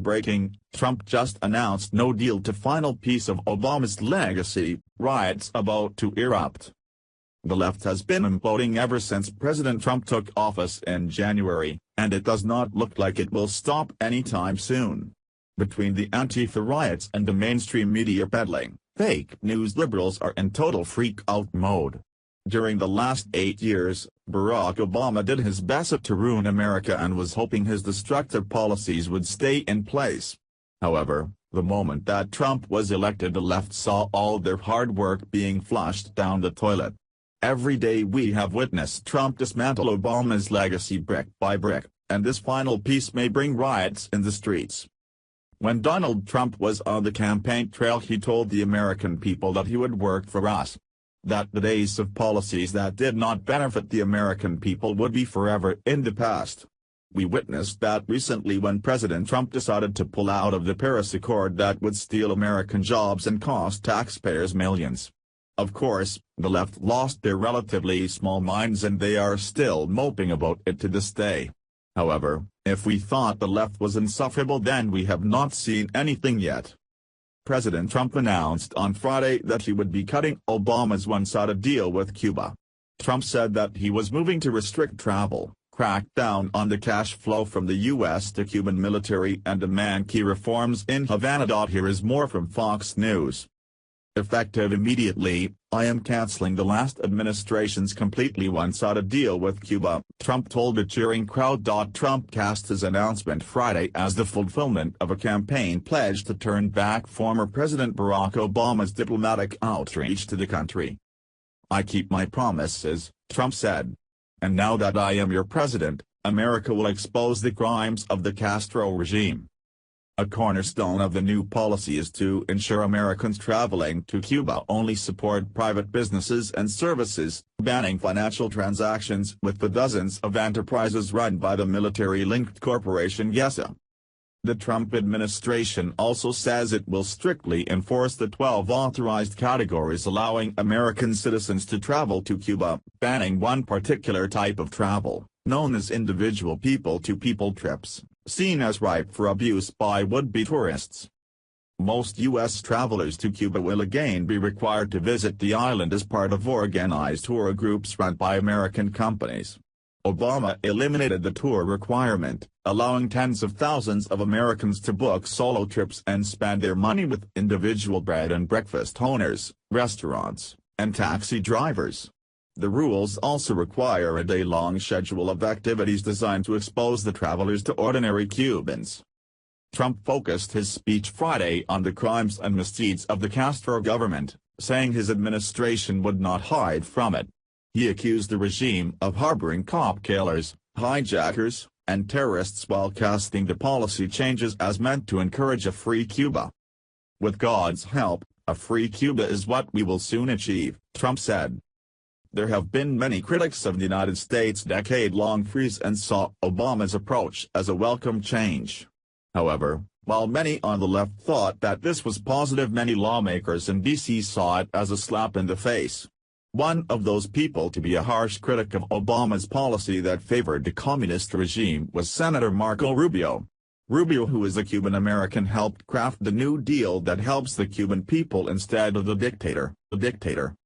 breaking, Trump just announced no deal to final piece of Obama's legacy, riots about to erupt. The left has been imploding ever since President Trump took office in January, and it does not look like it will stop anytime soon. Between the Antifa riots and the mainstream media peddling, fake news liberals are in total freak-out mode. During the last 8 years, Barack Obama did his best to ruin America and was hoping his destructive policies would stay in place. However, the moment that Trump was elected, the left saw all their hard work being flushed down the toilet. Every day we have witnessed Trump dismantle Obama's legacy brick by brick, and this final piece may bring riots in the streets. When Donald Trump was on the campaign trail, he told the American people that he would work for us. That the days of policies that did not benefit the American people would be forever in the past. We witnessed that recently when President Trump decided to pull out of the Paris Accord that would steal American jobs and cost taxpayers millions. Of course, the left lost their relatively small minds and they are still moping about it to this day. However, if we thought the left was insufferable, then we have not seen anything yet. President Trump announced on Friday that he would be cutting Obama's one-sided deal with Cuba. Trump said that he was moving to restrict travel, crack down on the cash flow from the U.S. to Cuban military and demand key reforms in Havana. Here is more from Fox News. Effective immediately, I am canceling the last administration's completely one-sided deal with Cuba, Trump told a cheering crowd. Trump cast his announcement Friday as the fulfillment of a campaign pledge to turn back former President Barack Obama's diplomatic outreach to the country. I keep my promises, Trump said. And now that I am your president, America will expose the crimes of the Castro regime. A cornerstone of the new policy is to ensure Americans traveling to Cuba only support private businesses and services, banning financial transactions with the dozens of enterprises run by the military-linked corporation YESA. The Trump administration also says it will strictly enforce the 12 authorized categories allowing American citizens to travel to Cuba, banning one particular type of travel, known as individual people-to-people trips, seen as ripe for abuse by would-be tourists. Most U.S. travelers to Cuba will again be required to visit the island as part of organized tour groups run by American companies. Obama eliminated the tour requirement, allowing tens of thousands of Americans to book solo trips and spend their money with individual bed and breakfast owners, restaurants, and taxi drivers. The rules also require a day-long schedule of activities designed to expose the travelers to ordinary Cubans. Trump focused his speech Friday on the crimes and misdeeds of the Castro government, saying his administration would not hide from it. He accused the regime of harboring cop killers, hijackers, and terrorists while casting the policy changes as meant to encourage a free Cuba. With God's help, a free Cuba is what we will soon achieve, Trump said. There have been many critics of the United States' decade-long freeze and saw Obama's approach as a welcome change. However, while many on the left thought that this was positive, many lawmakers in D.C. saw it as a slap in the face. One of those people to be a harsh critic of Obama's policy that favored the communist regime was Senator Marco Rubio. Rubio, who is a Cuban American, helped craft the New Deal that helps the Cuban people instead of the dictator.